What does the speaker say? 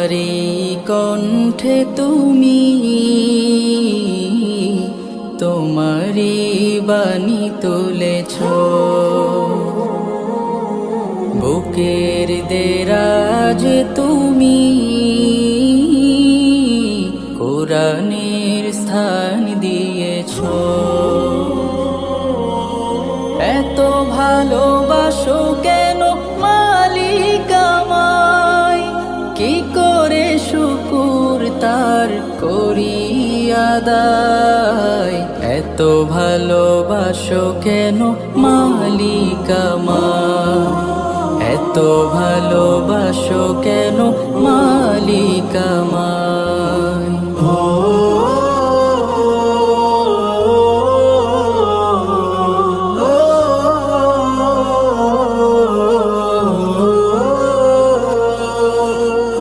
তোমারি কণ্ঠে তুমি তোমারি বাণী তুলেছ, বুকের দেরাজ তুমি কোরআনের স্থান দিয়েছ। এত ভালোবাসো কেন মালিক আমায়, কি করে শুকুর তার করি আদায়। এত ভালোবাসো কেন মালিক আমায়, এত ভালোবাসো কেন মালিক আমায়।